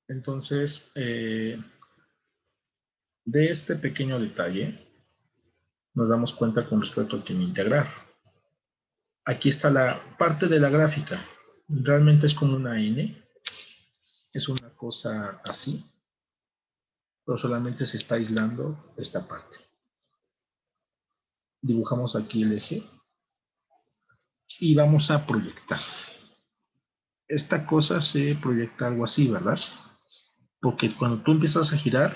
Entonces, de este pequeño detalle, nos damos cuenta con respecto al tema integrar. Aquí está la parte de la gráfica. Realmente es como una N. Es una cosa así. Pero solamente se está aislando esta parte. Dibujamos aquí el eje. Y vamos a proyectar. Esta cosa se proyecta algo así, ¿verdad? Porque cuando tú empiezas a girar,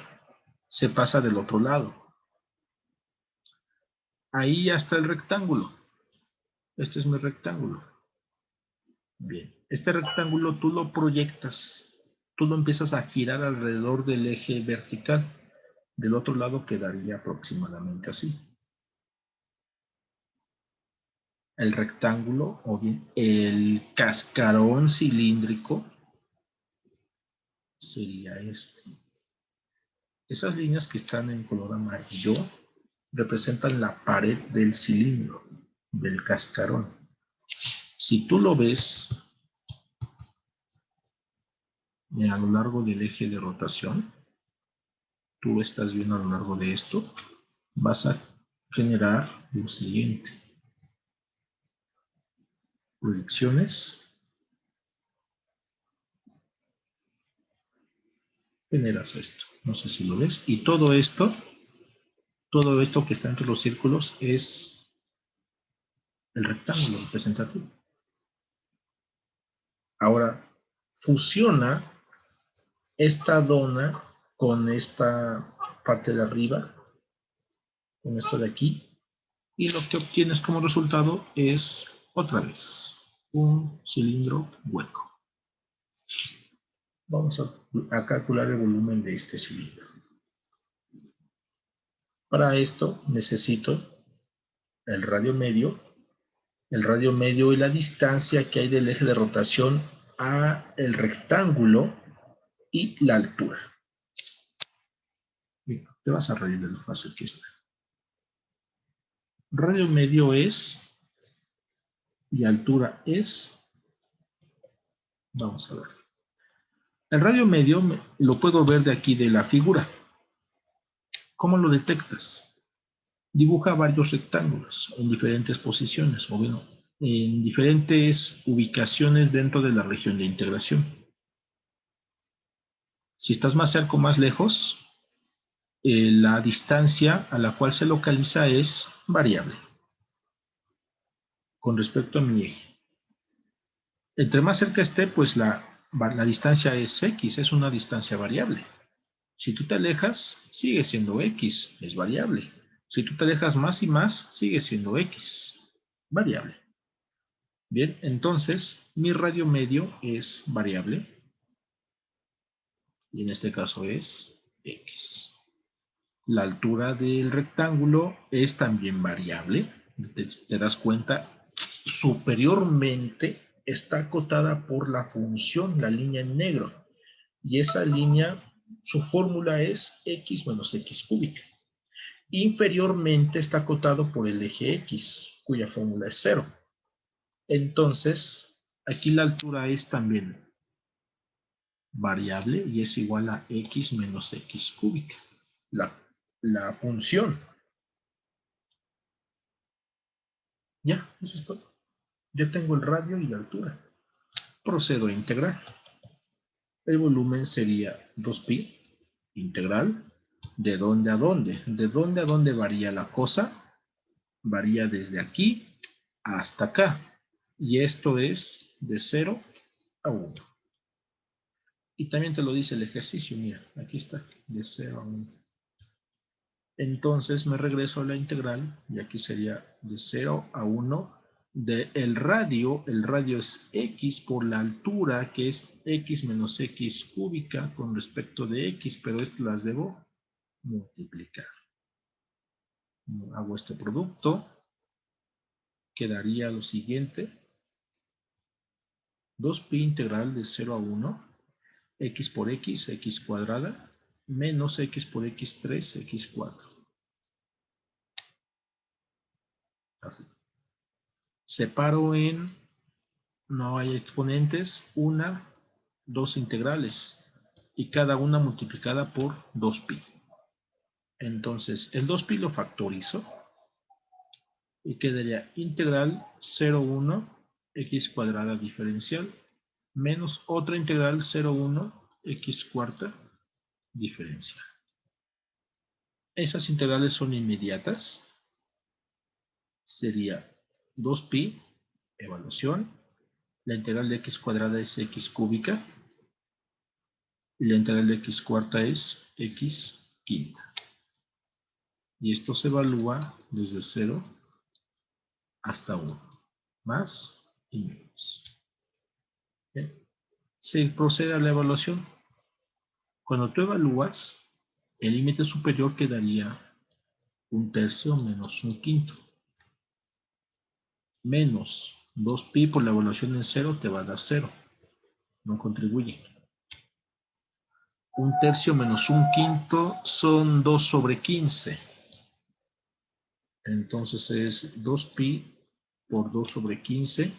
se pasa del otro lado. Ahí ya está el rectángulo. Este es mi rectángulo. Bien, este rectángulo tú lo proyectas, tú lo empiezas a girar alrededor del eje vertical. Del otro lado quedaría aproximadamente así. El rectángulo o bien el cascarón cilíndrico sería este. Esas líneas que están en color amarillo representan la pared del cilindro, del cascarón. Si tú lo ves a lo largo del eje de rotación, tú lo estás viendo a lo largo de esto, vas a generar lo siguiente. Proyecciones. Generas esto. No sé si lo ves. Y todo esto que está entre los círculos es el rectángulo representativo. Ahora, fusiona esta dona con esta parte de arriba, con esto de aquí, y lo que obtienes como resultado es, otra vez, un cilindro hueco. Vamos a calcular el volumen de este cilindro. Para esto necesito el radio medio y la distancia que hay del eje de rotación a el rectángulo y la altura. Bien, te vas a reír de lo fácil que está. Radio medio es y altura es. Vamos a ver. El radio medio lo puedo ver de aquí de la figura. ¿Cómo lo detectas? Dibuja varios rectángulos en diferentes posiciones, o bueno, en diferentes ubicaciones dentro de la región de integración. Si estás más cerca o más lejos, la distancia a la cual se localiza es variable con respecto a mi eje. Entre más cerca esté, pues la distancia es X, es una distancia variable. Si tú te alejas, sigue siendo X, es variable. Si tú te alejas más y más, sigue siendo X, variable. Bien, entonces mi radio medio es variable y en este caso es X. La altura del rectángulo es también variable. ¿Te das cuenta? Superiormente está acotada por la función, la línea en negro. Y esa línea, su fórmula es X menos X cúbica. Inferiormente está acotado por el eje X, cuya fórmula es 0. Entonces, aquí la altura es también variable y es igual a X menos X cúbica. La función. Ya, eso es todo. Ya tengo el radio y la altura. Procedo a integrar. El volumen sería 2pi integral. ¿De dónde a dónde? ¿De dónde a dónde varía la cosa? Varía desde aquí hasta acá. Y esto es de 0 a 1. Y también te lo dice el ejercicio, mira, aquí está, de 0 a 1. Entonces me regreso a la integral y aquí sería de 0 a 1 del radio. El radio es X por la altura, que es X menos X cúbica con respecto de X, pero esto las debo multiplicar. Hago este producto, quedaría lo siguiente, 2pi integral de 0 a 1, X por X, X cuadrada, menos X por X3, X4. Así. Separo en, no hay exponentes, 1 dos integrales y cada una multiplicada por 2pi. Entonces, el 2pi lo factorizo y quedaría integral 0,1 x cuadrada diferencial menos otra integral 0,1 x cuarta diferencial. Esas integrales son inmediatas. Sería 2pi, evaluación. La integral de x cuadrada es x cúbica. Y la integral de x cuarta es x quinta. Y esto se evalúa desde 0 hasta 1. Más y menos. Bien. Se procede a la evaluación. Cuando tú evalúas, el límite superior quedaría 1/3 menos 1/5. Menos 2pi por la evaluación en 0 te va a dar 0. No contribuye. 1/3 menos 1/5 son 2/15. Entonces es 2pi por 2/15.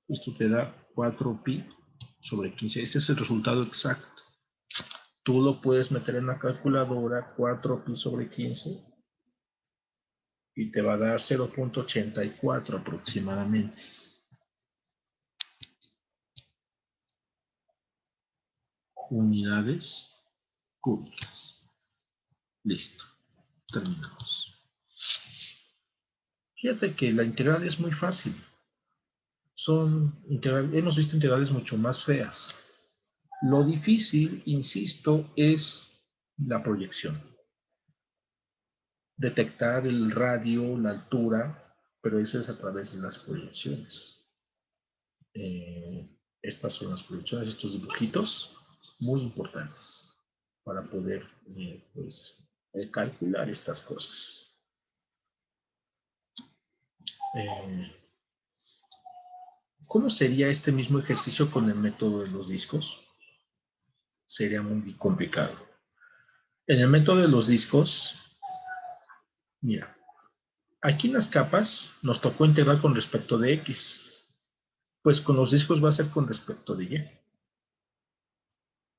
Esto te da 4pi/15. Este es el resultado exacto. Tú lo puedes meter en la calculadora, 4pi/15, y te va a dar 0,84 aproximadamente. Unidades cúbicas. Listo. Terminamos. Fíjate que la integral es muy fácil. Hemos visto integrales mucho más feas. Lo difícil, insisto, es la proyección. Detectar el radio, la altura, pero eso es a través de las proyecciones. Estas son las proyecciones, estos dibujitos, muy importantes para poder calcular estas cosas. ¿Cómo sería este mismo ejercicio con el método de los discos? Sería muy complicado. En el método de los discos, mira, aquí en las capas nos tocó integrar con respecto de x. Pues con los discos va a ser con respecto de y.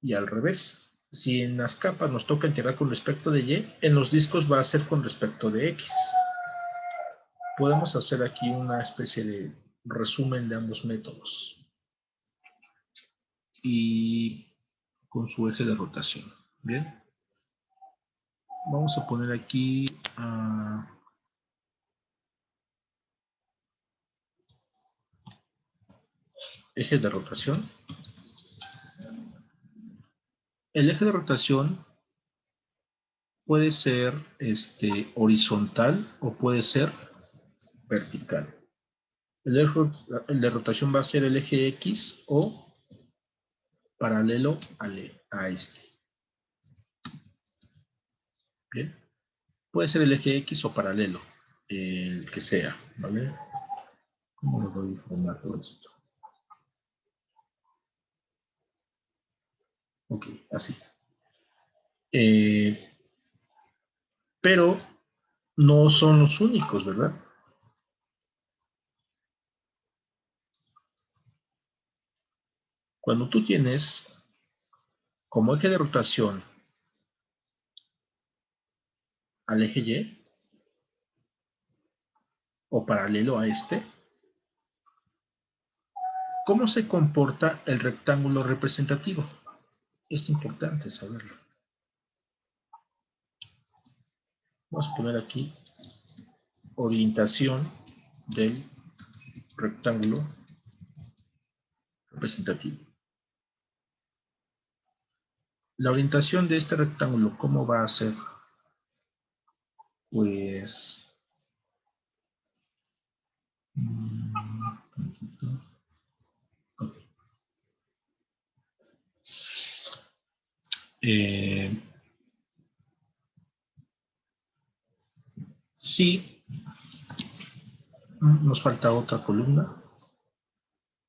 Y al revés, si en las capas nos toca integrar con respecto de y, en los discos va a ser con respecto de x. Podemos hacer aquí una especie de resumen de ambos métodos. Y con su eje de rotación. Bien. Vamos a poner aquí eje de rotación. El eje de rotación puede ser horizontal o puede ser vertical. El de rotación va a ser el eje X o paralelo a este. Bien. Puede ser el eje X o paralelo, el que sea, ¿vale? ¿Cómo le doy formato esto? Ok, así. Pero no son los únicos, ¿verdad? Cuando tú tienes como eje de rotación al eje Y o paralelo a este, ¿cómo se comporta el rectángulo representativo? Es importante saberlo. Vamos a poner aquí orientación del rectángulo representativo. La orientación de este rectángulo, ¿cómo va a ser? Pues sí, nos falta otra columna.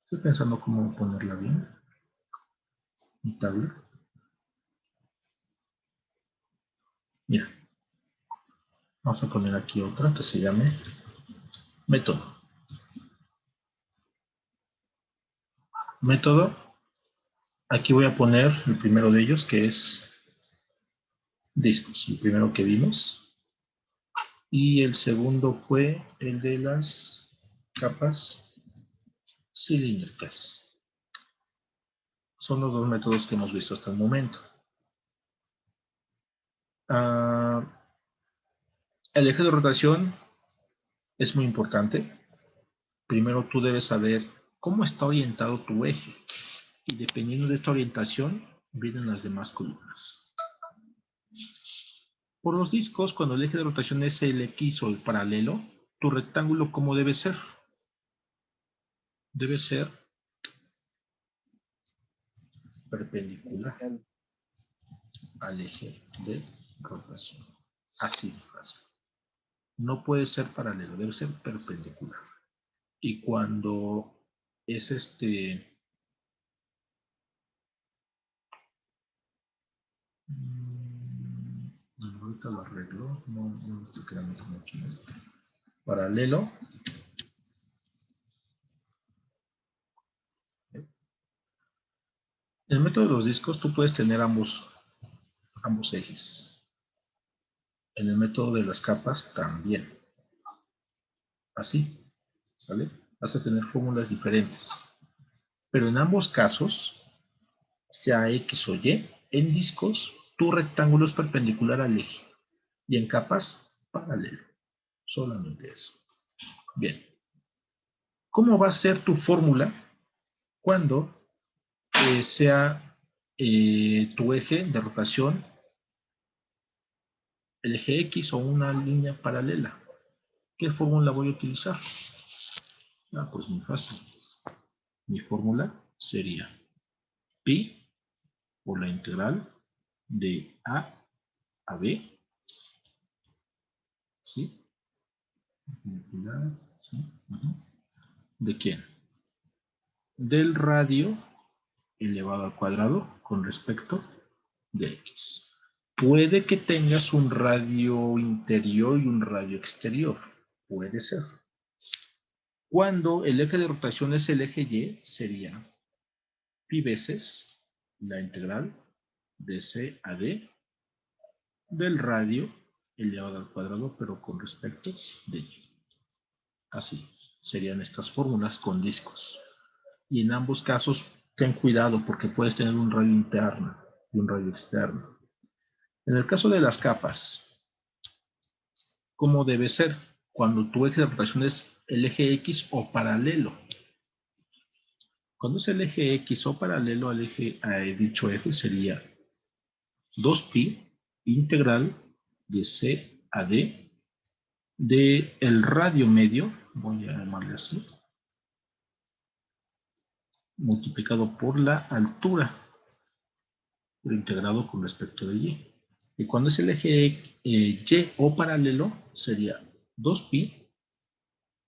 Estoy pensando cómo ponerla bien. Mi tabla. Mira, vamos a poner aquí otra que se llame método. Aquí voy a poner el primero de ellos, que es discos, el primero que vimos. Y el segundo fue el de las capas cilíndricas. Son los dos métodos que hemos visto hasta el momento. El eje de rotación es muy importante. Primero tú debes saber cómo está orientado tu eje. Y dependiendo de esta orientación, vienen las demás columnas. Por los discos, cuando el eje de rotación es el X o el paralelo, tu rectángulo, ¿cómo debe ser? Debe ser perpendicular al eje de rotación. Así de fácil. No puede ser paralelo, debe ser perpendicular. Y cuando es ahorita lo arreglo, no me estoy quedando como aquí. Paralelo. En el método de los discos tú puedes tener ambos ejes. En el método de las capas también. Así, ¿sale? Vas a tener fórmulas diferentes. Pero en ambos casos, sea X o Y, en discos, tu rectángulo es perpendicular al eje. Y en capas, paralelo. Solamente eso. Bien. ¿Cómo va a ser tu fórmula cuando sea tu eje de rotación el eje X o una línea paralela? ¿Qué fórmula voy a utilizar? Pues muy fácil. Mi fórmula sería pi por la integral de A a B, ¿sí? ¿Sí? ¿De quién? Del radio elevado al cuadrado con respecto de X. Puede que tengas un radio interior y un radio exterior. Puede ser. Cuando el eje de rotación es el eje Y, sería pi veces la integral de C a D del radio elevado al cuadrado, pero con respecto de Y. Así serían estas fórmulas con discos. Y en ambos casos, ten cuidado porque puedes tener un radio interno y un radio externo. En el caso de las capas, ¿cómo debe ser? Cuando tu eje de rotación es el eje X o paralelo. Cuando es el eje X o paralelo al eje, a dicho eje sería 2pi integral de C a D de el radio medio, voy a llamarle así, multiplicado por la altura, pero integrado con respecto de Y. Y cuando es el eje Y o paralelo, sería 2pi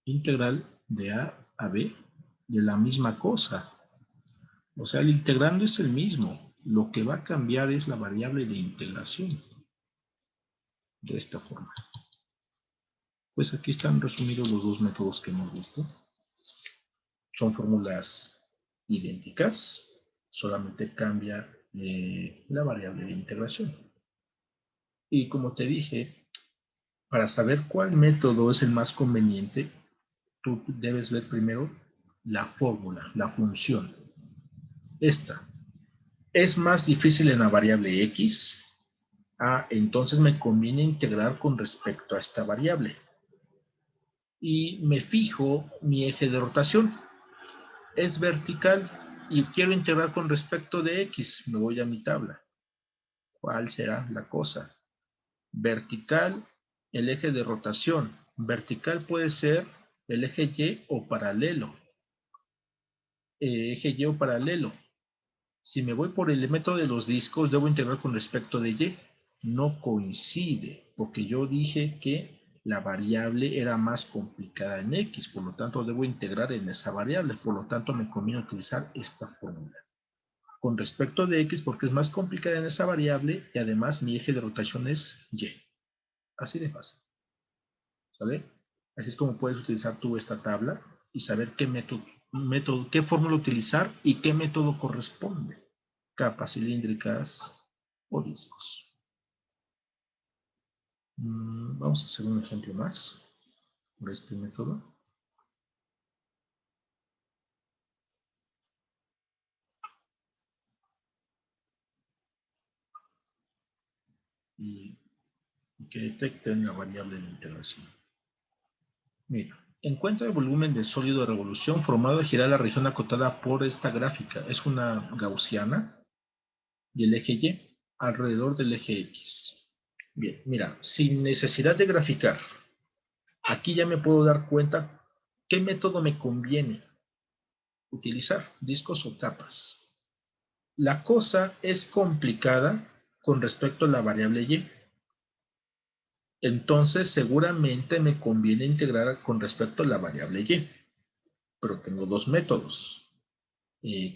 integral de A a B de la misma cosa. O sea, el integrando es el mismo. Lo que va a cambiar es la variable de integración. De esta forma. Pues aquí están resumidos los dos métodos que hemos visto. Son fórmulas idénticas, solamente cambia la variable de integración. Y como te dije, para saber cuál método es el más conveniente, tú debes ver primero la fórmula, la función. Esta es más difícil en la variable x. Entonces me conviene integrar con respecto a esta variable. Y me fijo mi eje de rotación. Es vertical y quiero integrar con respecto de x. Me voy a mi tabla. ¿Cuál será la cosa? Vertical, el eje de rotación. Vertical puede ser el eje Y o paralelo. Eje Y o paralelo. Si me voy por el método de los discos, debo integrar con respecto de Y. No coincide, porque yo dije que la variable era más complicada en X, por lo tanto debo integrar en esa variable, por lo tanto me conviene utilizar esta fórmula. Con respecto de X, porque es más complicada en esa variable y además mi eje de rotación es Y. Así de fácil. ¿Sale? Así es como puedes utilizar tú esta tabla y saber qué método, qué fórmula utilizar y qué método corresponde. capas cilíndricas o discos. Vamos a hacer un ejemplo más por este método. Y que detecten la variable de integración. Mira, encuentra el volumen del sólido de revolución formado al girar la región acotada por esta gráfica. Es una gaussiana y el eje Y alrededor del eje X. Bien, mira, sin necesidad de graficar, aquí ya me puedo dar cuenta qué método me conviene utilizar, discos o capas. La cosa es complicada con respecto a la variable Y. Entonces, seguramente me conviene integrar con respecto a la variable Y. Pero tengo dos métodos,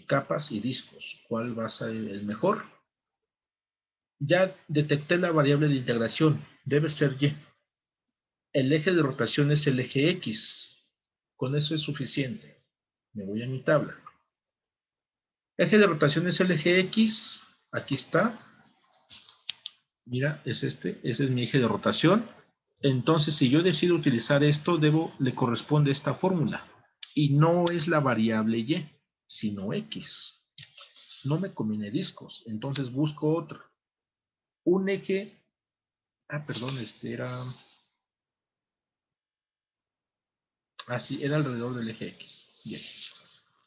capas y discos. ¿Cuál va a ser el mejor? Ya detecté la variable de integración, debe ser Y. El eje de rotación es el eje X. Con eso es suficiente. Me voy a mi tabla. Eje de rotación es el eje X. Aquí está. Mira, es este. Ese es mi eje de rotación. Entonces, si yo decido utilizar esto, le corresponde esta fórmula. Y no es la variable Y, sino X. No me conviene discos. Entonces busco otra. Un eje. Perdón, este era. Sí, era alrededor del eje X. Bien.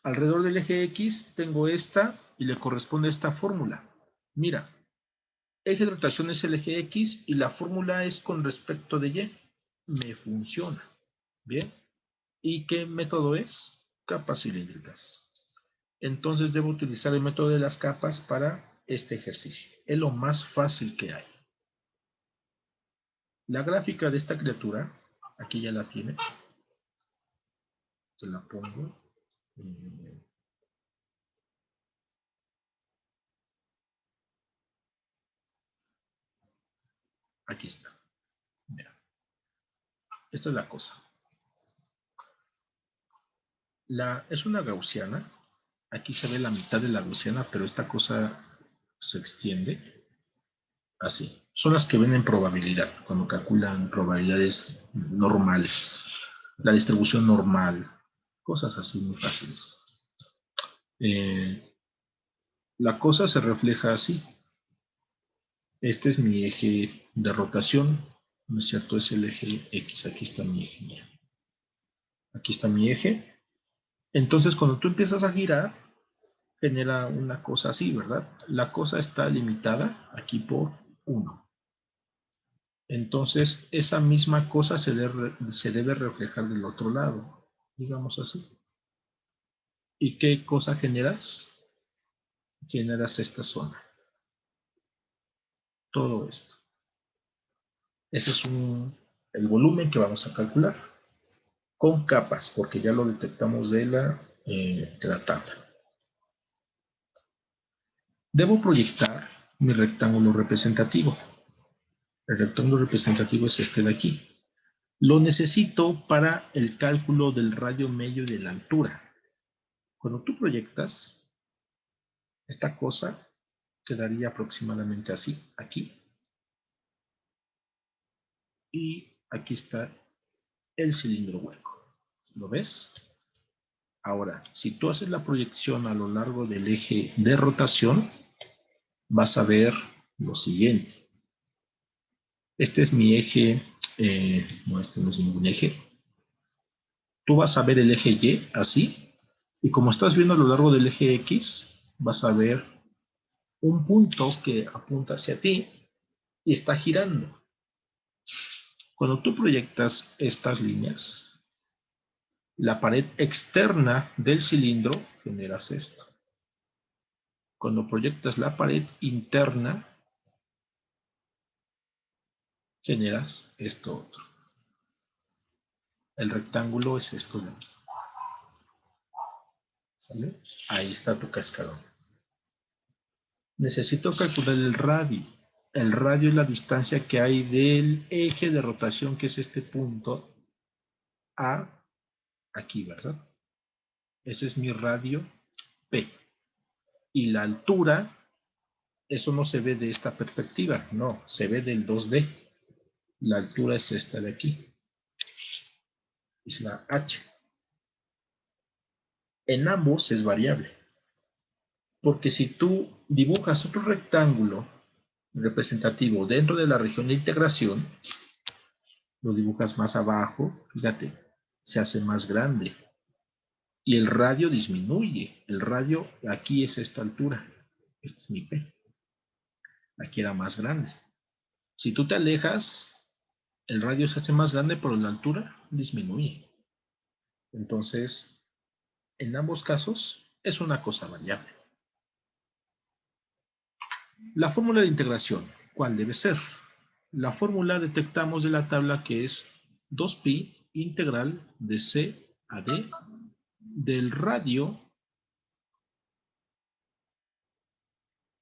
Alrededor del eje X tengo esta y le corresponde esta fórmula. Mira, eje de rotación es el eje X y la fórmula es con respecto de Y. Me funciona. Bien. ¿Y qué método es? Capas cilíndricas. Entonces debo utilizar el método de las capas para este ejercicio. Es lo más fácil que hay. La gráfica de esta criatura, aquí ya la tiene. Te la pongo. Aquí está. Mira. Esta es la cosa. Es una gaussiana. Aquí se ve la mitad de la gaussiana, pero esta cosa se extiende así. Son las que ven en probabilidad, cuando calculan probabilidades normales, la distribución normal, cosas así muy fáciles. La cosa se refleja así. Este es mi eje de rotación, ¿no es cierto? Es el eje X, aquí está mi eje. Aquí está mi eje. Entonces, cuando tú empiezas a girar, genera una cosa así, ¿verdad? La cosa está limitada aquí por 1. Entonces, esa misma cosa se debe reflejar del otro lado, digamos así. ¿Y qué cosa generas? Generas esta zona. Todo esto. Ese es el volumen que vamos a calcular con capas, porque ya lo detectamos de la tabla. Debo proyectar mi rectángulo representativo. El rectángulo representativo es este de aquí. Lo necesito para el cálculo del radio medio y de la altura. Cuando tú proyectas, esta cosa quedaría aproximadamente así, aquí. Y aquí está el cilindro hueco. ¿Lo ves? Ahora, si tú haces la proyección a lo largo del eje de rotación, vas a ver lo siguiente. Este es mi eje, no, este no es ningún eje. Tú vas a ver el eje Y así, y como estás viendo a lo largo del eje X, vas a ver un punto que apunta hacia ti y está girando. Cuando tú proyectas estas líneas, la pared externa del cilindro generas esto. Cuando proyectas la pared interna, generas esto otro. El rectángulo es esto de aquí. ¿Sale? Ahí está tu cascarón. Necesito calcular el radio. El radio es la distancia que hay del eje de rotación, que es este punto, a aquí, ¿verdad? Ese es mi radio P. Y la altura eso no se ve de esta perspectiva, no, se ve del 2D. La altura es esta de aquí, es la H. En ambos es variable, porque si tú dibujas otro rectángulo representativo dentro de la región de integración, lo dibujas más abajo, fíjate, se hace más grande y el radio disminuye. El radio aquí es esta altura, este es mi P, aquí era más grande. Si tú te alejas, el radio se hace más grande, pero la altura disminuye. Entonces, en ambos casos es una cosa variable. La fórmula de integración, ¿cuál debe ser? La fórmula detectamos de la tabla que es 2pi integral de C a D del radio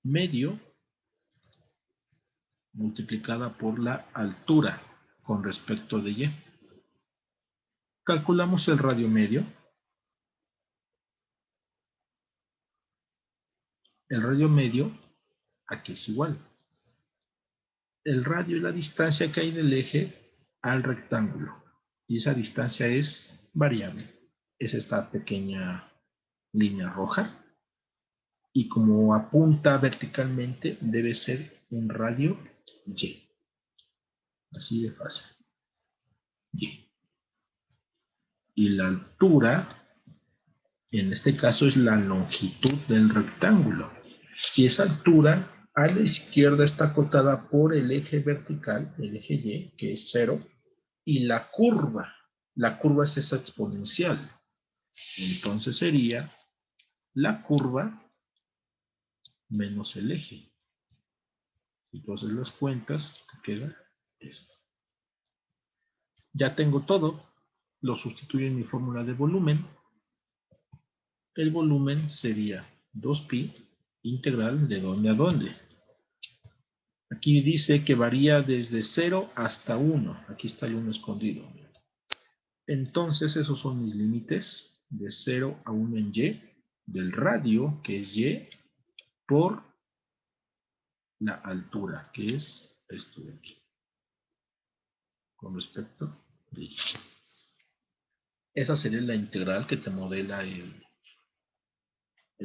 medio multiplicada por la altura con respecto de Y. Calculamos el radio medio. El radio medio aquí es igual. El radio es la distancia que hay del eje al rectángulo. Y esa distancia es variable. Es esta pequeña línea roja. Y como apunta verticalmente, debe ser un radio Y. Así de fácil. Y. Y la altura, en este caso, es la longitud del rectángulo. Y esa altura a la izquierda está acotada por el eje vertical, el eje Y, que es 0, y la curva es esa exponencial. Entonces sería la curva menos el eje. Entonces las cuentas, te queda esto. Ya tengo todo, lo sustituyo en mi fórmula de volumen. El volumen sería 2pi integral de dónde a dónde. Aquí dice que varía desde 0 hasta 1. Aquí está el 1 escondido. Entonces esos son mis límites de 0 a 1 en Y, del radio, que es Y, por la altura, que es esto de aquí, con respecto de Y. Esa sería la integral que te modela el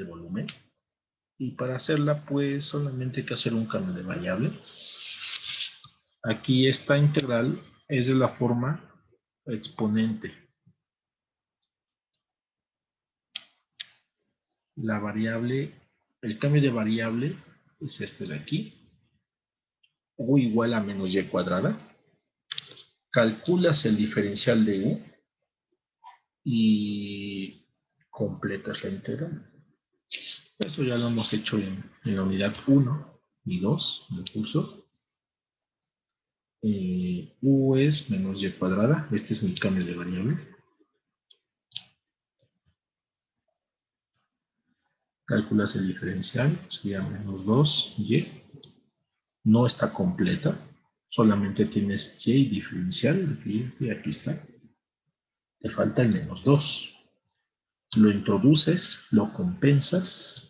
volumen. Y para hacerla, pues solamente hay que hacer un cambio de variable. Aquí esta integral es de la forma exponente. La variable, el cambio de variable es este de aquí. U igual a menos y cuadrada. Calculas el diferencial de u y completas la integral. Eso ya lo hemos hecho en la unidad 1 y 2 del curso. U es menos y cuadrada. Este es mi cambio de variable. Calculas el diferencial, sería menos 2y. No está completa, solamente tienes y diferencial, y aquí está. Te falta el menos 2. Lo introduces, lo compensas,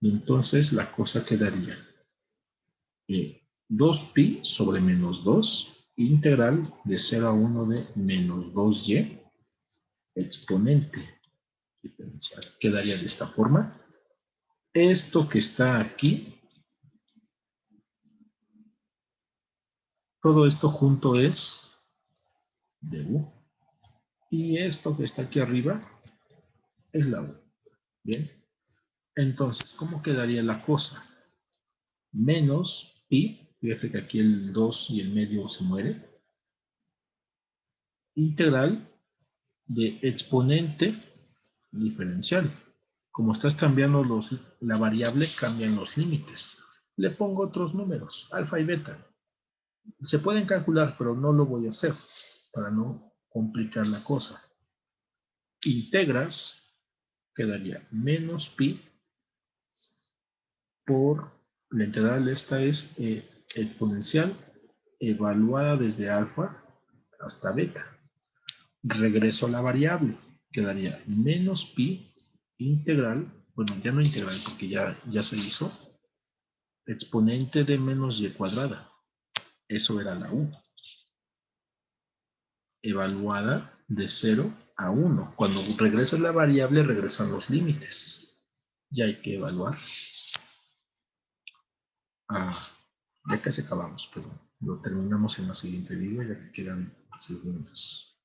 y entonces la cosa quedaría 2pi sobre menos 2, integral de 0 a 1 de menos 2y, exponente diferencial. Quedaría de esta forma. Esto que está aquí, todo esto junto es de u. Y esto que está aquí arriba es la u. Bien. Entonces, ¿cómo quedaría la cosa? Menos pi, fíjate que aquí el 2 y el medio se muere. Integral de exponente diferencial. Como estás cambiando la variable, cambian los límites. Le pongo otros números, alfa y beta. Se pueden calcular, pero no lo voy a hacer para no complicar la cosa. Integras, quedaría menos pi por la integral. Esta es exponencial evaluada desde alfa hasta beta. Regreso a la variable, quedaría menos pi integral, bueno, ya no integral porque ya se hizo, exponente de menos y cuadrada. Eso era la u. Evaluada de 0 a 1. Cuando regresas la variable, regresan los límites. Y hay que evaluar. Ya casi acabamos, pero lo terminamos en la siguiente video, ya que quedan segundos.